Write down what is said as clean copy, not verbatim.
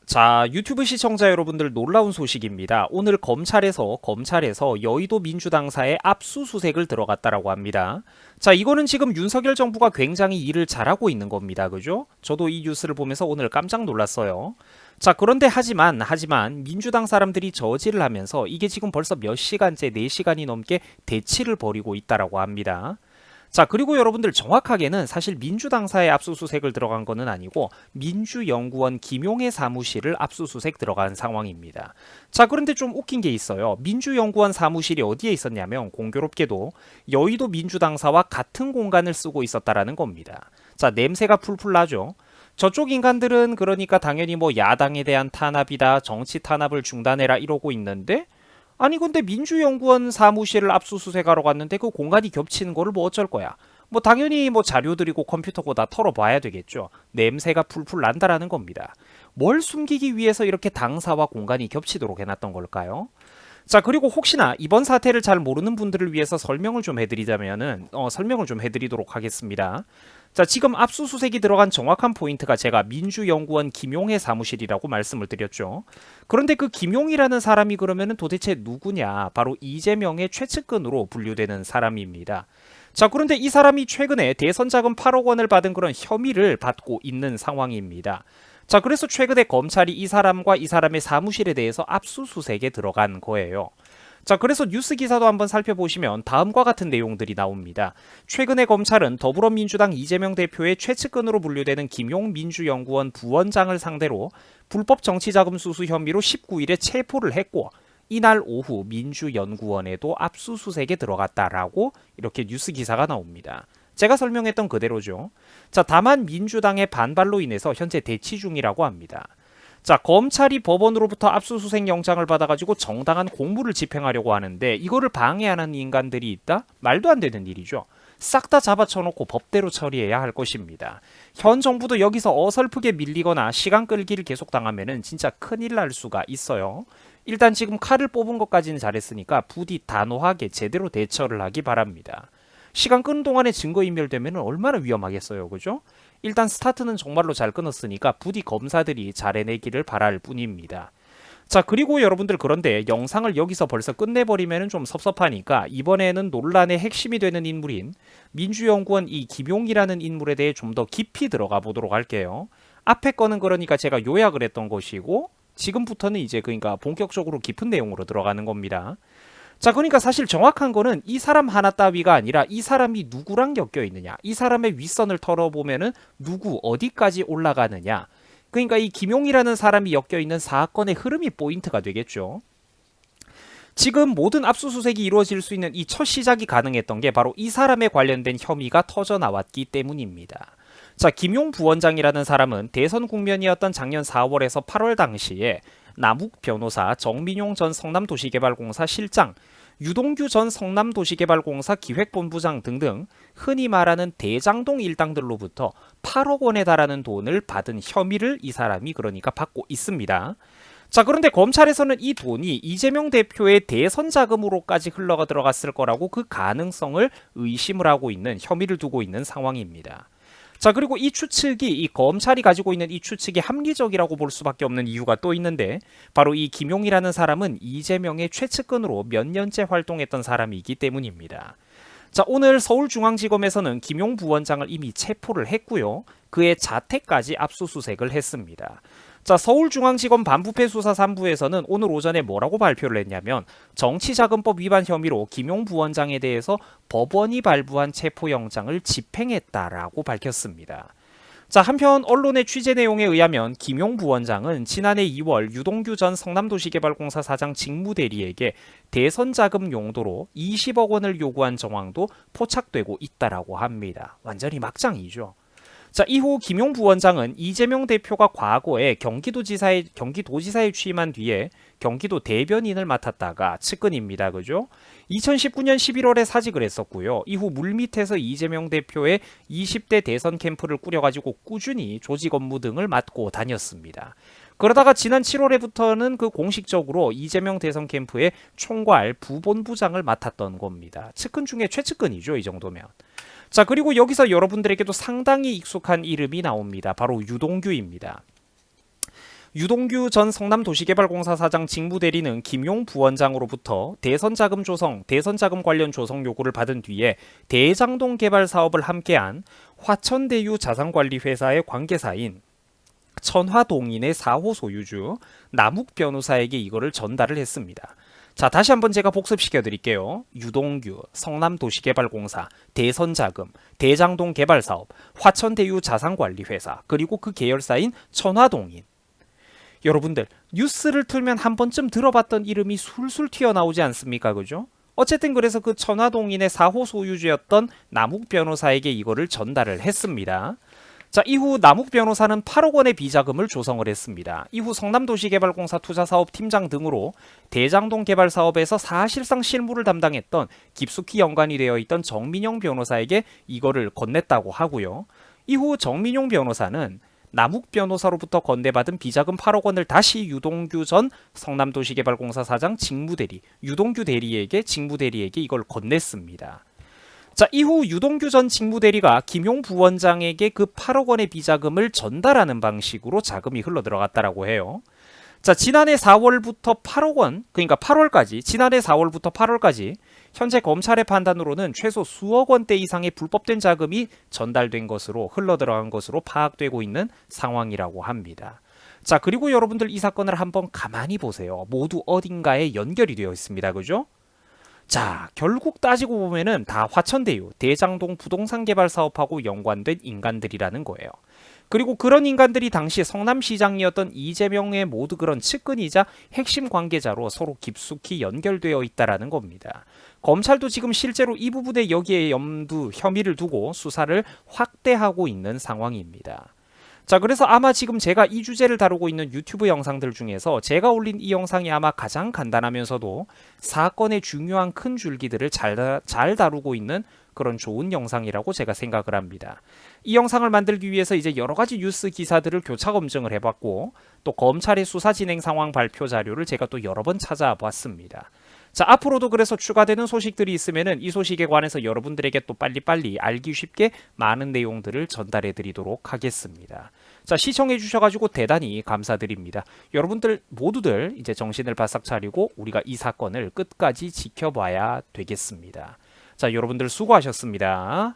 자, 유튜브 시청자 여러분들 놀라운 소식입니다. 오늘 검찰에서 여의도 민주당사에 압수수색을 들어갔다라고 합니다. 자, 이거는 지금 윤석열 정부가 굉장히 일을 잘하고 있는 겁니다. 그죠? 저도 이 뉴스를 보면서 오늘 깜짝 놀랐어요. 자, 그런데 하지만 민주당 사람들이 저지를 하면서 이게 지금 벌써 몇 시간째 4시간이 넘게 대치를 벌이고 있다라고 합니다. 자, 그리고 여러분들 정확하게는 사실 민주당사에 압수수색을 들어간 거는 아니고 민주연구원 김용해 사무실을 압수수색 들어간 상황입니다. 자, 그런데 좀 웃긴 게 있어요. 민주연구원 사무실이 어디에 있었냐면 공교롭게도 여의도 민주당사와 같은 공간을 쓰고 있었다라는 겁니다. 자, 냄새가 풀풀 나죠. 저쪽 인간들은 그러니까 당연히 뭐 야당에 대한 탄압이다, 정치 탄압을 중단해라 이러고 있는데 아니 근데 민주연구원 사무실을 압수수색하러 갔는데 그 공간이 겹치는 거를 뭐 어쩔 거야. 뭐 당연히 뭐 자료들이고 컴퓨터고 다 털어봐야 되겠죠. 냄새가 풀풀 난다라는 겁니다. 뭘 숨기기 위해서 이렇게 당사와 공간이 겹치도록 해놨던 걸까요? 자, 그리고 혹시나 이번 사태를 잘 모르는 분들을 위해서 설명을 좀 해드리자면은 설명을 좀 해드리도록 하겠습니다. 자, 지금 압수수색이 들어간 정확한 포인트가 제가 민주연구원 김용해 사무실이라고 말씀을 드렸죠. 그런데 그 김용이라는 사람이 그러면은 도대체 누구냐? 바로 이재명의 최측근으로 분류되는 사람입니다. 자, 그런데 이 사람이 최근에 대선 자금 8억 원을 받은 그런 혐의를 받고 있는 상황입니다. 자, 그래서 최근에 검찰이 이 사람과 이 사람의 사무실에 대해서 압수수색에 들어간 거예요. 자, 그래서 뉴스 기사도 한번 살펴보시면 다음과 같은 내용들이 나옵니다. 최근에 검찰은 더불어민주당 이재명 대표의 최측근으로 분류되는 김용 민주연구원 부원장을 상대로 불법 정치자금 수수 혐의로 19일에 체포를 했고 이날 오후 민주연구원에도 압수수색에 들어갔다라고 이렇게 뉴스 기사가 나옵니다. 제가 설명했던 그대로죠. 자, 다만 민주당의 반발로 인해서 현재 대치 중이라고 합니다. 자, 검찰이 법원으로부터 압수수색 영장을 받아가지고 정당한 공무를 집행하려고 하는데 이거를 방해하는 인간들이 있다? 말도 안 되는 일이죠. 싹 다 잡아쳐놓고 법대로 처리해야 할 것입니다. 현 정부도 여기서 어설프게 밀리거나 시간 끌기를 계속 당하면은 진짜 큰일 날 수가 있어요. 일단 지금 칼을 뽑은 것까지는 잘했으니까 부디 단호하게 제대로 대처를 하기 바랍니다. 시간 끄는 동안에 증거인멸되면 얼마나 위험하겠어요. 그죠? 일단 스타트는 정말로 잘 끊었으니까 부디 검사들이 잘 해내기를 바랄 뿐입니다. 자, 그리고 여러분들 그런데 영상을 여기서 벌써 끝내버리면 좀 섭섭하니까 이번에는 논란의 핵심이 되는 인물인 민주연구원 이 김용이라는 인물에 대해 좀 더 깊이 들어가 보도록 할게요. 앞에 거는 그러니까 제가 요약을 했던 것이고 지금부터는 이제 그러니까 본격적으로 깊은 내용으로 들어가는 겁니다. 자, 그러니까 사실 정확한 거는 이 사람 하나 따위가 아니라 이 사람이 누구랑 엮여 있느냐, 이 사람의 윗선을 털어보면은 누구 어디까지 올라가느냐. 그러니까 이 김용이라는 사람이 엮여 있는 사건의 흐름이 포인트가 되겠죠. 지금 모든 압수수색이 이루어질 수 있는 이 첫 시작이 가능했던 게 바로 이 사람에 관련된 혐의가 터져 나왔기 때문입니다. 자, 김용 부원장이라는 사람은 대선 국면이었던 작년 4월에서 8월 당시에 남욱 변호사, 정민용 전 성남도시개발공사 실장, 유동규 전 성남도시개발공사 기획본부장 등등 흔히 말하는 대장동 일당들로부터 8억 원에 달하는 돈을 받은 혐의를 이 사람이 그러니까 받고 있습니다. 자, 그런데 검찰에서는 이 돈이 이재명 대표의 대선 자금으로까지 흘러가 들어갔을 거라고 그 가능성을 의심을 하고 있는 혐의를 두고 있는 상황입니다. 자, 그리고 이 추측이 이 검찰이 가지고 있는 이 추측이 합리적이라고 볼 수밖에 없는 이유가 또 있는데 바로 이 김용이라는 사람은 이재명의 최측근으로 몇 년째 활동했던 사람이기 때문입니다. 자, 오늘 서울중앙지검에서는 김용 부원장을 이미 체포를 했고요. 그의 자택까지 압수수색을 했습니다. 자, 서울중앙지검 반부패 수사 3부에서는 오늘 오전에 뭐라고 발표를 했냐면 정치자금법 위반 혐의로 김용 부원장에 대해서 법원이 발부한 체포영장을 집행했다라고 밝혔습니다. 자, 한편 언론의 취재 내용에 의하면 김용 부원장은 지난해 2월 유동규 전 성남도시개발공사 사장 직무대리에게 대선 자금 용도로 20억 원을 요구한 정황도 포착되고 있다라고 합니다. 완전히 막장이죠. 자, 이후 김용 부원장은 이재명 대표가 과거에 경기도지사에 취임한 뒤에 경기도 대변인을 맡았다가 측근입니다. 그죠? 2019년 11월에 사직을 했었고요. 이후 물밑에서 이재명 대표의 20대 대선 캠프를 꾸려가지고 꾸준히 조직 업무 등을 맡고 다녔습니다. 그러다가 지난 7월에부터는 그 공식적으로 이재명 대선 캠프의 총괄 부본부장을 맡았던 겁니다. 측근 중에 최측근이죠, 이 정도면. 자, 그리고 여기서 여러분들에게도 상당히 익숙한 이름이 나옵니다. 바로 유동규입니다. 유동규 전 성남도시개발공사 사장 직무대리는 김용 부원장으로부터 대선자금 조성, 대선자금 관련 조성 요구를 받은 뒤에 대장동 개발 사업을 함께한 화천대유 자산관리회사의 관계사인 천화동인의 4호 소유주 남욱 변호사에게 이거를 전달을 했습니다. 자, 다시 한번 제가 복습시켜 드릴게요. 유동규, 성남도시개발공사, 대선자금, 대장동 개발사업, 화천대유 자산관리회사, 그리고 그 계열사인 천화동인. 여러분들 뉴스를 틀면 한 번쯤 들어봤던 이름이 술술 튀어나오지 않습니까? 그죠? 어쨌든 그래서 그 천화동인의 4호 소유주였던 남욱 변호사에게 이거를 전달을 했습니다. 자, 이후 남욱 변호사는 8억 원의 비자금을 조성을 했습니다. 이후 성남도시개발공사 투자사업 팀장 등으로 대장동 개발 사업에서 사실상 실무를 담당했던 깊숙이 연관이 되어 있던 정민용 변호사에게 이거를 건넸다고 하고요. 이후 정민용 변호사는 남욱 변호사로부터 건네받은 비자금 8억 원을 다시 유동규 전 성남도시개발공사 사장 직무대리, 유동규 대리에게 직무대리에게 이걸 건넸습니다. 자, 이후 유동규 전 직무대리가 김용 부원장에게 그 8억 원의 비자금을 전달하는 방식으로 자금이 흘러들어갔다라고 해요. 자, 지난해 4월부터 8억 원, 그러니까 8월까지, 지난해 4월부터 8월까지 현재 검찰의 판단으로는 최소 수억 원대 이상의 불법된 자금이 전달된 것으로 흘러들어간 것으로 파악되고 있는 상황이라고 합니다. 자, 그리고 여러분들 이 사건을 한번 가만히 보세요. 모두 어딘가에 연결이 되어 있습니다. 그죠? 자, 결국 따지고 보면은 다 화천대유, 대장동 부동산 개발 사업하고 연관된 인간들이라는 거예요. 그리고 그런 인간들이 당시 성남시장이었던 이재명의 모두 그런 측근이자 핵심 관계자로 서로 깊숙이 연결되어 있다라는 겁니다. 검찰도 지금 실제로 이 부분에 여기에 혐의를 두고 수사를 확대하고 있는 상황입니다. 자, 그래서 아마 지금 제가 이 주제를 다루고 있는 유튜브 영상들 중에서 제가 올린 이 영상이 아마 가장 간단하면서도 사건의 중요한 큰 줄기들을 잘 다루고 있는 그런 좋은 영상이라고 제가 생각을 합니다. 이 영상을 만들기 위해서 이제 여러 가지 뉴스 기사들을 교차 검증을 해봤고 또 검찰의 수사 진행 상황 발표 자료를 제가 또 여러 번 찾아봤습니다. 자, 앞으로도 그래서 추가되는 소식들이 있으면은 이 소식에 관해서 여러분들에게 또 빨리빨리 알기 쉽게 많은 내용들을 전달해 드리도록 하겠습니다. 자, 시청해 주셔가지고 대단히 감사드립니다. 여러분들 모두들 이제 정신을 바싹 차리고 우리가 이 사건을 끝까지 지켜봐야 되겠습니다. 자, 여러분들 수고하셨습니다.